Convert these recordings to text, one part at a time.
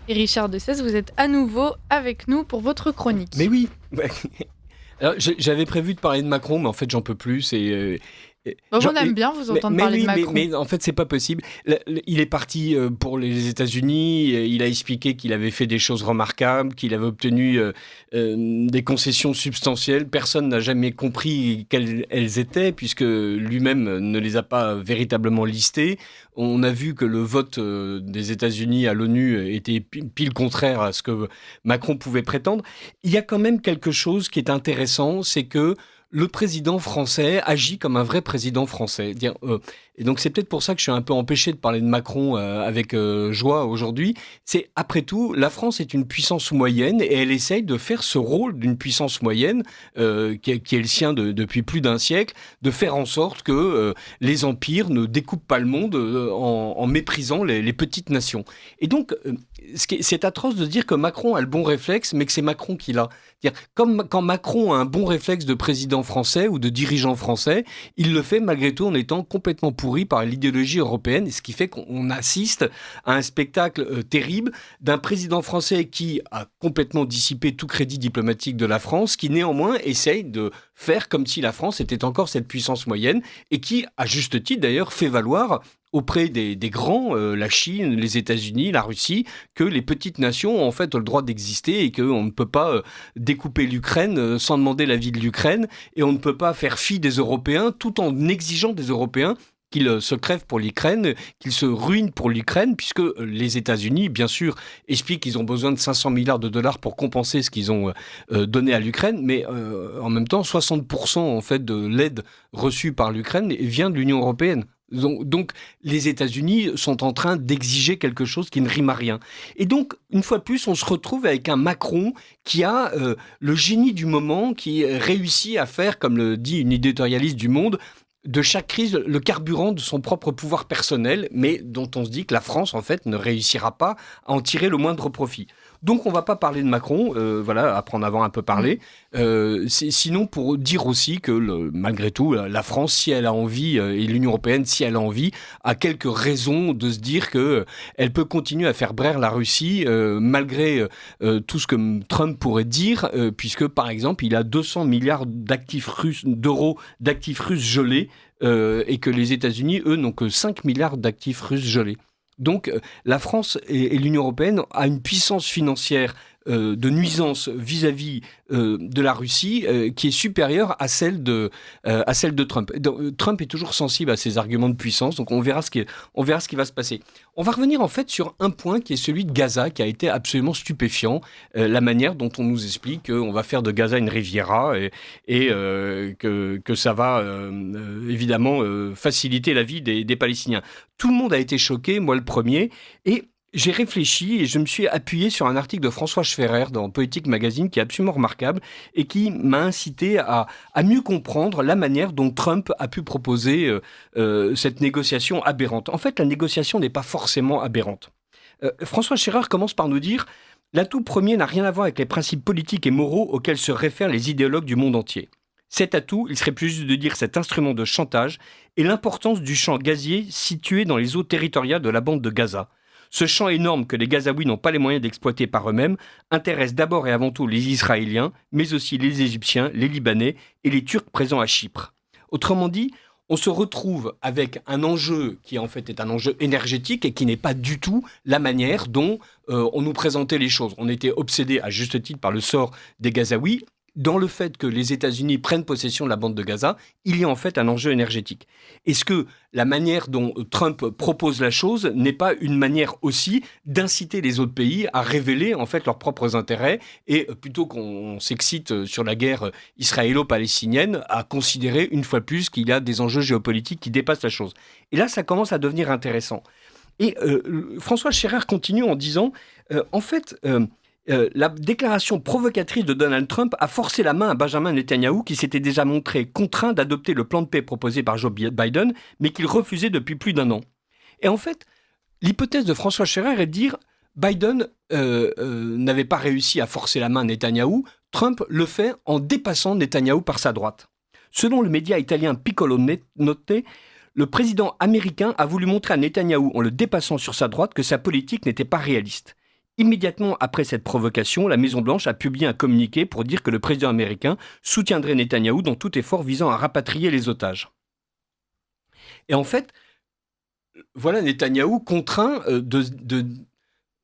Et Richard de Sèze, vous êtes à nouveau avec nous pour votre chronique. Mais oui. Alors, j'avais prévu de parler de Macron, mais en fait, j'en peux plus. On aime bien vous entendre parler de Macron. Mais en fait, c'est pas possible. Il est parti pour les États-Unis. Il a expliqué qu'il avait fait des choses remarquables, qu'il avait obtenu des concessions substantielles. Personne n'a jamais compris quelles elles étaient, puisque lui-même ne les a pas véritablement listées. On a vu que le vote des États-Unis à l'ONU était pile contraire à ce que Macron pouvait prétendre. Il y a quand même quelque chose qui est intéressant, c'est que le président français agit comme un vrai président français. Et donc c'est peut-être pour ça que je suis un peu empêché de parler de Macron avec joie aujourd'hui. C'est, après tout, la France est une puissance moyenne et elle essaye de faire ce rôle d'une puissance moyenne qui est le sien depuis plus d'un siècle, de faire en sorte que les empires ne découpent pas le monde en méprisant les petites nations. Et donc, c'est atroce de dire que Macron a le bon réflexe, mais que c'est Macron qui l'a. Comme quand Macron a un bon réflexe de président français ou de dirigeant français, il le fait malgré tout en étant complètement pourri par l'idéologie européenne, ce qui fait qu'on assiste à un spectacle terrible d'un président français qui a complètement dissipé tout crédit diplomatique de la France, qui néanmoins essaye de faire comme si la France était encore cette puissance moyenne et qui, à juste titre d'ailleurs, fait valoir auprès des grands, la Chine, les États-Unis, la Russie, que les petites nations ont en fait le droit d'exister et qu'on ne peut pas découper l'Ukraine sans demander l'avis de l'Ukraine et on ne peut pas faire fi des Européens tout en exigeant des Européens qu'ils se crèvent pour l'Ukraine, qu'ils se ruinent pour l'Ukraine, puisque les États-Unis, bien sûr, expliquent qu'ils ont besoin de 500 milliards de dollars pour compenser ce qu'ils ont donné à l'Ukraine, mais en même temps, 60% en fait de l'aide reçue par l'Ukraine vient de l'Union européenne. Donc, les États-Unis sont en train d'exiger quelque chose qui ne rime à rien. Et donc, une fois de plus, on se retrouve avec un Macron qui a le génie du moment, qui réussit à faire, comme le dit une éditorialiste du Monde, de chaque crise le carburant de son propre pouvoir personnel, mais dont on se dit que la France, en fait, ne réussira pas à en tirer le moindre profit. Donc, on ne va pas parler de Macron, après en avoir un peu parlé. Sinon, pour dire aussi que, malgré tout, la France, si elle a envie, et l'Union européenne, si elle a envie, a quelques raisons de se dire qu'elle peut continuer à faire braire la Russie, malgré tout ce que Trump pourrait dire, puisque, par exemple, il a 200 milliards d'euros d'actifs russes gelés, et que les États-Unis, eux, n'ont que 5 milliards d'actifs russes gelés. Donc la France et l'Union européenne a une puissance financière de nuisance vis-à-vis de la Russie qui est supérieure à celle de Trump. Trump est toujours sensible à ces arguments de puissance, donc on verra ce qui va se passer. On va revenir en fait sur un point qui est celui de Gaza, qui a été absolument stupéfiant, la manière dont on nous explique qu'on va faire de Gaza une Riviera et que ça va évidemment faciliter la vie des Palestiniens. Tout le monde a été choqué, moi le premier, et j'ai réfléchi et je me suis appuyé sur un article de François Schferrer dans Politique Magazine qui est absolument remarquable et qui m'a incité à mieux comprendre la manière dont Trump a pu proposer cette négociation aberrante. En fait, la négociation n'est pas forcément aberrante. François Schferrer commence par nous dire « L'atout premier n'a rien à voir avec les principes politiques et moraux auxquels se réfèrent les idéologues du monde entier. Cet atout, il serait plus juste de dire cet instrument de chantage, est l'importance du champ gazier situé dans les eaux territoriales de la bande de Gaza. Ce champ énorme que les Gazaouis n'ont pas les moyens d'exploiter par eux-mêmes intéresse d'abord et avant tout les Israéliens, mais aussi les Égyptiens, les Libanais et les Turcs présents à Chypre. Autrement dit, on se retrouve avec un enjeu qui en fait est un enjeu énergétique et qui n'est pas du tout la manière dont on nous présentait les choses. On était obsédé à juste titre par le sort des Gazaouis. Dans le fait que les États-Unis prennent possession de la bande de Gaza, il y a en fait un enjeu énergétique. Est-ce que la manière dont Trump propose la chose n'est pas une manière aussi d'inciter les autres pays à révéler en fait leurs propres intérêts et plutôt qu'on s'excite sur la guerre israélo-palestinienne, à considérer une fois de plus qu'il y a des enjeux géopolitiques qui dépassent la chose. Et là, ça commence à devenir intéressant. Et François Schferrer continue en disant, la déclaration provocatrice de Donald Trump a forcé la main à Benjamin Netanyahou qui s'était déjà montré contraint d'adopter le plan de paix proposé par Joe Biden, mais qu'il refusait depuis plus d'un an. Et en fait, l'hypothèse de François Schferrer est de dire Biden n'avait pas réussi à forcer la main à Netanyahou, Trump le fait en dépassant Netanyahou par sa droite. Selon le média italien Piccolo Notte, le président américain a voulu montrer à Netanyahou, en le dépassant sur sa droite, que sa politique n'était pas réaliste. Immédiatement après cette provocation, la Maison-Blanche a publié un communiqué pour dire que le président américain soutiendrait Netanyahou dans tout effort visant à rapatrier les otages. Et en fait, voilà Netanyahou contraint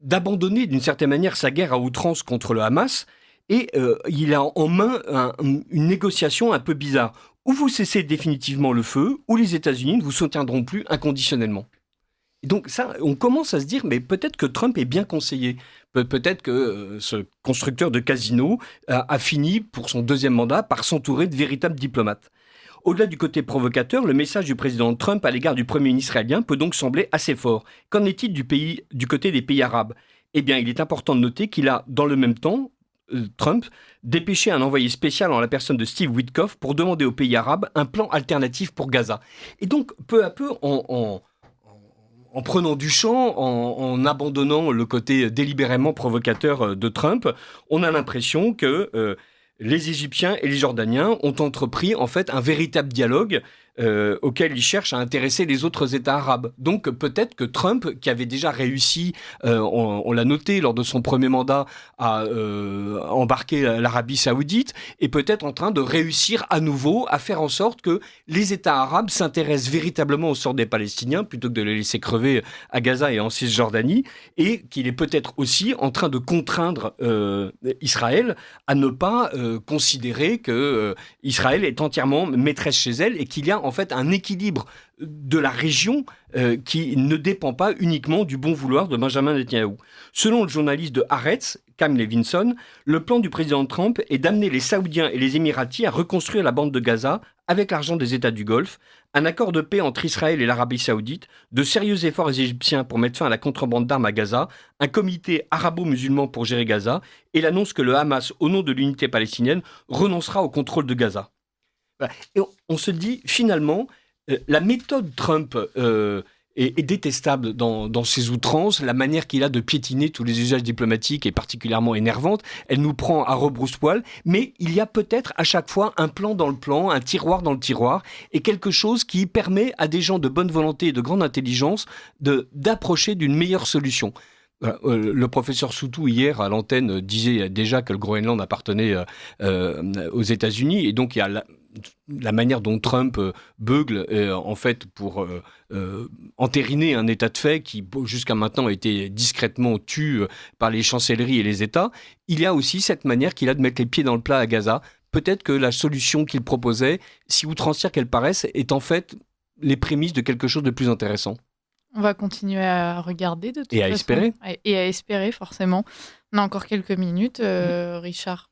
d'abandonner d'une certaine manière sa guerre à outrance contre le Hamas, et il a en main une négociation un peu bizarre. Ou vous cessez définitivement le feu, ou les États-Unis ne vous soutiendront plus inconditionnellement. Et donc ça, on commence à se dire, mais peut-être que Trump est bien conseillé. Peut-être que ce constructeur de casinos a fini, pour son deuxième mandat, par s'entourer de véritables diplomates. Au-delà du côté provocateur, le message du président Trump à l'égard du Premier ministre israélien peut donc sembler assez fort. Qu'en est-il du côté des pays arabes ? Eh bien, il est important de noter qu'il a, dans le même temps, Trump, dépêché un envoyé spécial en la personne de Steve Witkoff pour demander aux pays arabes un plan alternatif pour Gaza. Et donc, peu à peu, en prenant du champ, en abandonnant le côté délibérément provocateur de Trump, on a l'impression que les Égyptiens et les Jordaniens ont entrepris en fait un véritable dialogue auquel ils cherchent à intéresser les autres États arabes. Donc peut-être que Trump, qui avait déjà réussi, on l'a noté lors de son premier mandat, à embarquer l'Arabie saoudite, est peut-être en train de réussir à nouveau à faire en sorte que les États arabes s'intéressent véritablement au sort des Palestiniens plutôt que de les laisser crever à Gaza et en Cisjordanie, et qu'il est peut-être aussi en train de contraindre Israël à ne pas considérer que Israël est entièrement maîtresse chez elle et qu'il y a en fait un équilibre de la région qui ne dépend pas uniquement du bon vouloir de Benjamin Netanyahou. Selon le journaliste de Haaretz, Cam Levinson, le plan du président Trump est d'amener les Saoudiens et les Émiratis à reconstruire la bande de Gaza avec l'argent des États du Golfe, un accord de paix entre Israël et l'Arabie saoudite, de sérieux efforts égyptiens pour mettre fin à la contrebande d'armes à Gaza, un comité arabo-musulman pour gérer Gaza et l'annonce que le Hamas, au nom de l'unité palestinienne, renoncera au contrôle de Gaza. Voilà. Et on se dit, finalement, la méthode Trump est détestable dans ses outrances. La manière qu'il a de piétiner tous les usages diplomatiques est particulièrement énervante. Elle nous prend à rebrousse-poil. Mais il y a peut-être à chaque fois un plan dans le plan, un tiroir dans le tiroir, et quelque chose qui permet à des gens de bonne volonté et de grande intelligence d'approcher d'une meilleure solution. Le professeur Soutou, hier, à l'antenne, disait déjà que le Groenland appartenait aux États-Unis. Et donc, il y a la manière dont Trump beugle, en fait, pour entériner un état de fait qui, jusqu'à maintenant, a été discrètement tu par les chancelleries et les États. Il y a aussi cette manière qu'il a de mettre les pieds dans le plat à Gaza. Peut-être que la solution qu'il proposait, si outrancière qu'elle paraisse, est en fait les prémices de quelque chose de plus intéressant. On va continuer à regarder de toute façon. Et à espérer. Et à espérer, forcément. On a encore quelques minutes, Richard.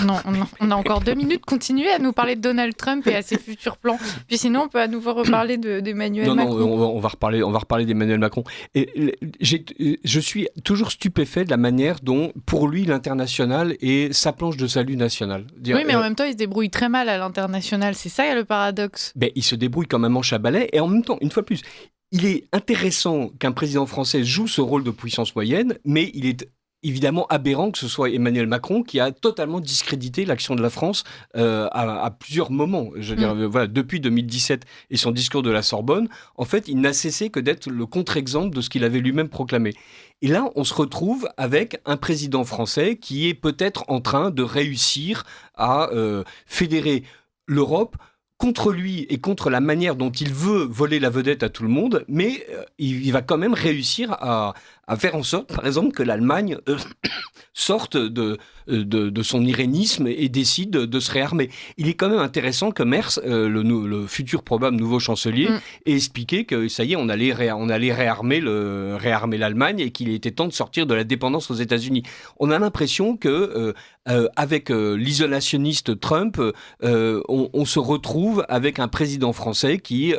Non, on a encore 2 minutes. Continuez à nous parler de Donald Trump et à ses futurs plans. Puis sinon, on peut à nouveau reparler d'Emmanuel Macron. Non, on va reparler d'Emmanuel Macron. Et je suis toujours stupéfait de la manière dont, pour lui, l'international est sa planche de salut nationale. Oui, mais en même temps, il se débrouille très mal à l'international. C'est ça, le paradoxe. Il se débrouille comme un manche à balai. Et en même temps, une fois de plus, il est intéressant qu'un président français joue ce rôle de puissance moyenne, mais il est évidemment aberrant que ce soit Emmanuel Macron qui a totalement discrédité l'action de la France à plusieurs moments. Je veux dire, voilà, depuis 2017 et son discours de la Sorbonne, en fait, il n'a cessé que d'être le contre-exemple de ce qu'il avait lui-même proclamé. Et là, on se retrouve avec un président français qui est peut-être en train de réussir à fédérer l'Europe contre lui et contre la manière dont il veut voler la vedette à tout le monde, mais il va quand même réussir à faire en sorte, par exemple, que l'Allemagne sorte de son irénisme et décide de se réarmer. Il est quand même intéressant que Merz, le futur probable nouveau chancelier, ait expliqué que ça y est, on allait réarmer l'Allemagne et qu'il était temps de sortir de la dépendance aux États-Unis. On a l'impression que avec l'isolationniste Trump, on se retrouve avec un président français qui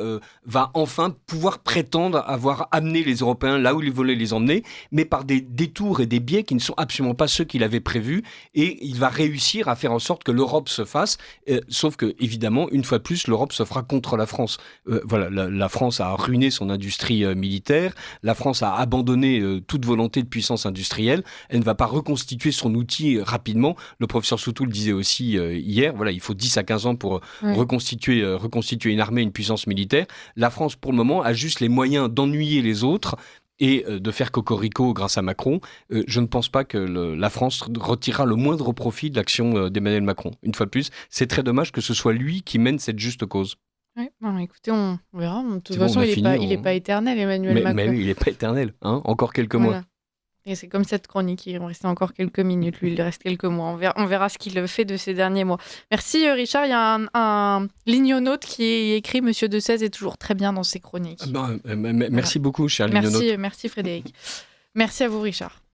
va enfin pouvoir prétendre avoir amené les Européens là où il voulait les emmener, mais par des détours et des biais qui ne sont absolument pas ceux qu'il avait prévus, et il va réussir à faire en sorte que l'Europe se fasse, sauf que, évidemment, une fois de plus, l'Europe se fera contre la France. Voilà, la France a ruiné son industrie militaire, la France a abandonné toute volonté de puissance industrielle, elle ne va pas reconstituer son outil rapidement. Le professeur Soutou le disait aussi hier, voilà, il faut 10 à 15 ans pour reconstituer une armée, une puissance militaire. La France, pour le moment, a juste les moyens d'ennuyer les autres et de faire cocorico grâce à Macron, je ne pense pas que la France retirera le moindre profit de l'action d'Emmanuel Macron. Une fois de plus, c'est très dommage que ce soit lui qui mène cette juste cause. Oui, écoutez, on verra. De toute façon, il n'est pas éternel, Emmanuel Macron. Mais oui, il n'est pas éternel. Encore quelques mois. Et c'est comme cette chronique, il restait encore quelques minutes, lui, il reste quelques mois. On verra ce qu'il fait de ces derniers mois. Merci Richard, il y a un lignonote qui est écrit « Monsieur de Sèze est toujours très bien dans ses chroniques ». Merci beaucoup, cher lignonote. Merci Frédéric. Merci à vous Richard.